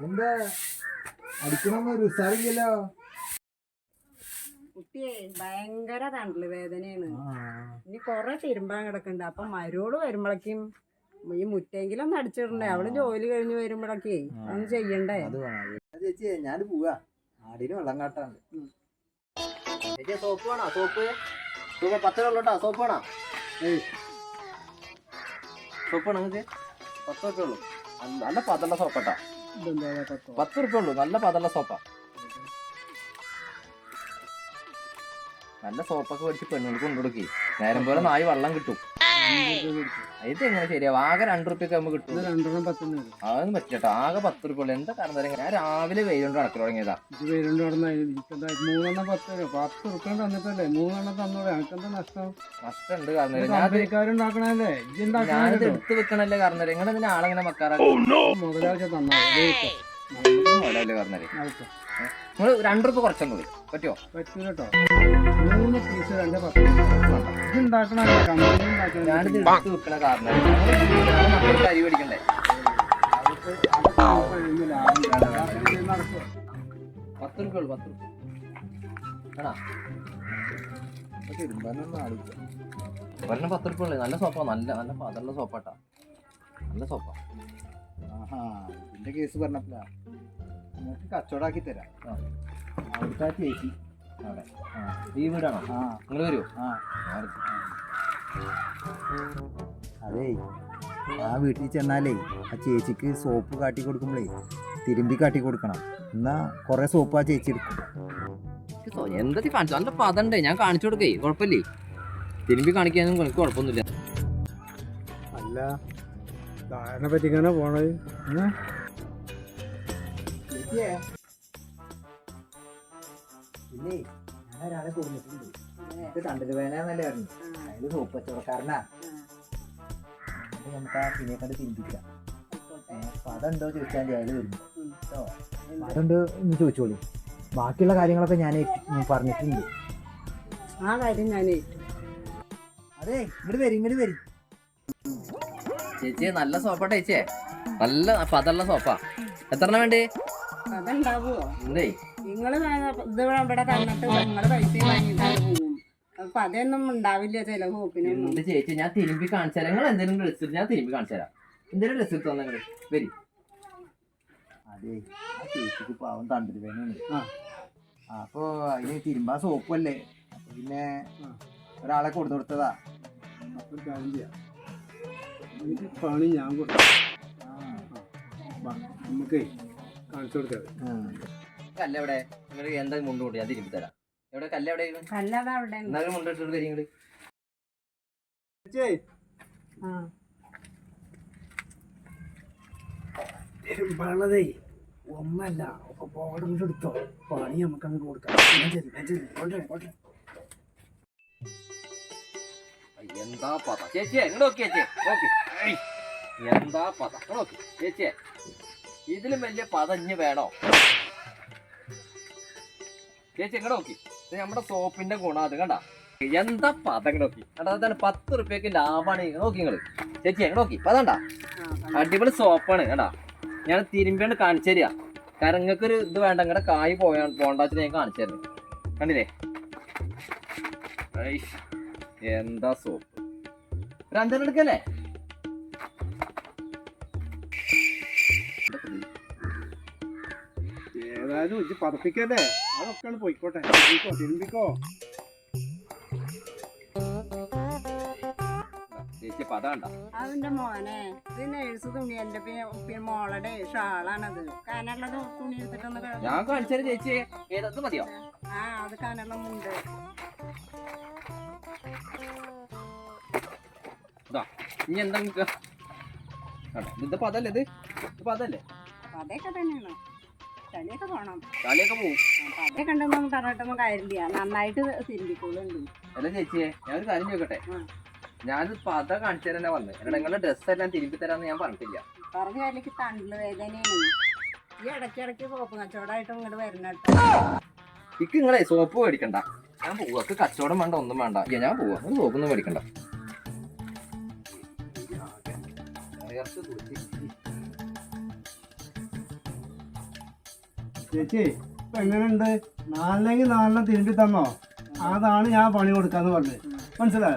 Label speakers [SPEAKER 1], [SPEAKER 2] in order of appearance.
[SPEAKER 1] എന്താ അടിക്കണമെന്നൊരു ഉസാറില്ലല്ലോ.
[SPEAKER 2] കുട്ടിയെ ഭയങ്കര തണ്ടല് വേദനയാണ്. ഇനി കൊറേ തിരുമ്പാൻ കിടക്കണ്ട്. അപ്പൊ മരോട് വരുമ്പോഴേക്കും ഈ മുറ്റെങ്കിലും ഒന്ന് അടിച്ചിടണ്ടേ? അവള് ജോലി കഴിഞ്ഞ് വരുമ്പോഴൊക്കെ ഒന്ന് ചെയ്യണ്ടേ?
[SPEAKER 1] ചേച്ചി ഞാൻ പോവാ, ആടിന് വെള്ളം കാട്ടാണ്ട്. ചേച്ചി സോപ്പ് വേണോ? സോപ്പ് 10 രൂപ ഉള്ളൂട്ടാ. സോപ്പ് വേണോ? സോപ്പ് വേണോ നിങ്ങൾക്ക്? 10 രൂപ ഉള്ളൂ. നല്ല പതള്ള സോപ്പട്ടാ. 10 രൂപ ഉള്ളൂ. നല്ല പതള്ള സോപ്പാ. നല്ല സോപ്പൊക്കെ മേടിച്ച് പെണ്ണുങ്ങൾക്ക് കൊണ്ടുകൊടുക്കേ. നേരം പോലെ നായി വെള്ളം കിട്ടും. ഇത് എങ്ങനെ ശരിയാവും? ആകെ 2 രൂപയൊക്കെ നമുക്ക് കിട്ടും. അതൊന്നും പറ്റില്ല. ആകെ 10 രൂപ ഉള്ളു. എന്താ കാരണം തരാം. ഞാൻ രാവിലെ വെയിലുകൊണ്ട് നടക്കൽ തുടങ്ങിയതാ. നഷ്ടമുണ്ട് കാരണം ഞാനിത് എടുത്ത് വെക്കണല്ലേ കാരണം തരാം. നിങ്ങൾ എന്തിനാ ആളെങ്ങനെ മക്കാറാക്കും? മുതലാവില്ല കാരണം തരാം. നിങ്ങൾ 2 രൂപ കുറച്ചും കൂടി പറ്റുമോ?
[SPEAKER 2] പറ്റൂല കേട്ടോ. 3 പീസ് 2 10
[SPEAKER 1] ഞാനിത് എടുത്ത് വെക്കണ കാരണം മക്കൾക്ക് അരി മേടിക്കണ്ടേ? 10 രൂപ ഉള്ളു. 10 രൂപ ആണോ? ഒരെണ്ണം 10 രൂപ ഉള്ളു. നല്ല സോപ്പാ. നല്ല നല്ല പതള്ള സോപ്പാട്ടാ. നല്ല സോപ്പാ. ഇതിന്റെ കേസ് പറഞ്ഞപ്പോഴാ നിങ്ങൾക്ക് കച്ചവടാക്കി തരാം. അവിടുത്തെ ചേച്ചി അവിടെ ഈ വീടാണോ? നിങ്ങൾ വരുമോ? അതേ ആ വീട്ടിൽ ചെന്നാലേ ആ ചേച്ചിക്ക് സോപ്പ് കാട്ടി കൊടുക്കുമ്പോഴേ തിരുമ്പി കാട്ടി കൊടുക്കണം. എന്നാ കൊറേ സോപ്പ് ആ ചേച്ചി എടുക്കും. എന്താ കാണിച്ചു? നല്ല പതണ്ടേ. ഞാൻ കാണിച്ചു കൊടുക്കേ. കുഴപ്പമില്ലേ? തിരുമ്പി കാണിക്കാനും എനിക്ക് കുഴപ്പമൊന്നുമില്ല.
[SPEAKER 2] അല്ല ധാരണ പറ്റിക്കാനാ പോണത്.
[SPEAKER 1] പിന്നെ ഞാൻ ഒരാളെ കൊടുത്തിട്ടുണ്ട്. എനിക്ക് തണ്ടല് വേനല്ലേ പറഞ്ഞു. അയാള് സോപ്പ് കച്ചവടക്കാരനാ. നമുക്ക് ആ സിനിമയെ കണ്ട് ചിന്തിക്കാം. പതുണ്ടോ ചോദിച്ചാൽ അയാൾ വരുന്നു കേട്ടോ. പതുണ്ടോ എന്ന് ചോദിച്ചോളി. ബാക്കിയുള്ള കാര്യങ്ങളൊക്കെ ഞാൻ പറഞ്ഞിട്ടുണ്ട്.
[SPEAKER 2] ആ കാര്യം ഞാൻ
[SPEAKER 1] അതെ ഇങ്ങോട്ട് വരും. ചേച്ചിയെ നല്ല സോപ്പാ ചേച്ചിയെ. നല്ല പതള്ള സോപ്പാ. എത്ര വേണ്ടേ?
[SPEAKER 2] അതുണ്ടാവുമോ?
[SPEAKER 1] ഉണ്ടേ.
[SPEAKER 2] നിങ്ങള് ഇത് ഇവിടെ തന്നിട്ട് നിങ്ങള് പൈസ വാങ്ങിയിട്ടാണ് പോകും. അപ്പൊ അതൊന്നും ഉണ്ടാവില്ല ചില സോപ്പിന്.
[SPEAKER 1] എന്ത് ചേച്ചി ഞാൻ തിരുമ്പി കാണിച്ചു തരാം. നിങ്ങൾ എന്തെങ്കിലും ഡ്രസ് ഞാൻ തിരുമ്പി കാണിച്ചു തരാം. എന്തെങ്കിലും ഡ്രസ് എടുത്ത് വന്നെങ്കിൽ വരി. അതെ ആ ചേച്ചിക്ക് പാവം തണ്ടല് വേണമാണ്. അപ്പൊ അതിന് തിരുമ്പാ സോപ്പല്ലേ. അപ്പൊ പിന്നെ ഒരാളെ കൊടുത്തതാ.
[SPEAKER 2] അപ്പൊ കാര്യം ചെയ്യാം. എനിക്ക് പണി ഞാൻ കൊടുക്കാം. നമുക്കേ കാണിച്ചു കൊടുക്കാം.
[SPEAKER 1] കല്ല എവിടെ? നിങ്ങൾ എന്താ മുണ്ട് കൂട്ടി ഞാൻ തിരുമ്പി തരാം. എവിടെ കല്ല എവിടെ? എന്നാലും മുണ്ട് ഇട്ടിട്ട് വരി. നിങ്ങള്
[SPEAKER 2] തിരുമ്പാണതേ ഒന്നല്ല. ഒക്കെ ബോർഡർ എടുത്തോ. പണി നമുക്ക് അങ്ങ് കൊടുക്കാം.
[SPEAKER 1] എന്താ പത ചേച്ചിയെ ഇങ്ങോട്ട് നോക്കി. ചേച്ചിയെ നോക്കി. എന്താ പത നോക്കി ചേച്ചിയെ. ഇതിലും വലിയ പതഞ്ഞ് വേണോ ചേച്ചി? ഇങ്ങോട്ട് നോക്കി. ഇത് നമ്മുടെ സോപ്പിന്റെ ഗുണം. അത് കണ്ട എന്താ പത നോക്കി. അതാണ് 10 രൂപയ്ക്ക് ലാഭമാണ്. നോക്കി നിങ്ങള് ചേച്ചി എങ്ങനെ നോക്കി. പതണ്ട അടിപൊളി സോപ്പാണ്. കണ്ടാ ഞാൻ തിരുമ്പിയാണ്ട് കാണിച്ചു തരിക. കാരണം നിങ്ങൾക്കൊരു ഇത് വേണ്ട. നിങ്ങളുടെ കായ് പോണ്ടാച്ചിട്ട് ഞാൻ കാണിച്ചു തരുന്നു. കണ്ടില്ലേ എന്താ സോപ്പ്. ഒരു 5 എടുക്കല്ലേ?
[SPEAKER 2] ഏതായാലും ഇത് പതപ്പിക്കല്ലേ. അതൊക്കെയാണ് പോയിക്കോട്ടെ. തിരുമ്പിക്കോ. അതിന്റെ മോനെ ഇത് നേഴ്സ് തുണി. എന്റെ മോളുടെ ഷാളാണത്. കനുള്ള തുണി എടുത്തിട്ടൊന്ന്
[SPEAKER 1] ഞാൻ കാണിച്ചു ചേച്ചി. ഏതത് മതിയോ?
[SPEAKER 2] അത് കനുള്ള മുണ്ട്.
[SPEAKER 1] ഇനി എന്താ ഇത് പതല്ലേ? ഇത് പതല്ലേ?
[SPEAKER 2] പതയൊക്കെ തന്നെയാണ്. ചളിയൊക്കെ പോണം.
[SPEAKER 1] ചളിയൊക്കെ പോവും.
[SPEAKER 2] പതയൊക്കെ ഉണ്ടെന്നൊന്നും പറഞ്ഞിട്ടൊന്നും കാര്യമില്ല. നന്നായിട്ട് തിരുമ്പിക്കോളുണ്ട്.
[SPEAKER 1] അല്ല ചേച്ചിയെ ഞാനൊരു കാര്യം ചോദിക്കട്ടെ. ഞാനിത് പത കാണിച്ചു തരാനാ വന്നത്. നിങ്ങളുടെ ഡ്രസ്സ് എല്ലാം തിരുമ്പി തരാന്ന് ഞാൻ പറഞ്ഞിട്ടില്ല.
[SPEAKER 2] പറഞ്ഞ കാര്യക്ക് തണ്ടല് വേദനയാണ്. ഈ ഇടയ്ക്കിടയ്ക്ക് സോപ്പ് കച്ചവടമായിട്ട് ഇങ്ങോട്ട് വരുന്നട്ടോ.
[SPEAKER 1] ഇക്ക് നിങ്ങളെ സോപ്പ് മേടിക്കണ്ട. ഞാൻ പോവാ. കച്ചവടം വേണ്ട, ഒന്നും വേണ്ട. ഞാൻ പോവാ. സോപ്പൊന്നും മേടിക്കണ്ട.
[SPEAKER 3] ചേച്ചി ഇപ്പൊ എങ്ങനെയുണ്ട്? നാലിനെങ്കിൽ നാലെണ്ണം തിരുമ്പി തന്നോ? അതാണ് ഞാൻ പണി കൊടുക്കാന്ന് പറഞ്ഞത്. മനസ്സിലായോ?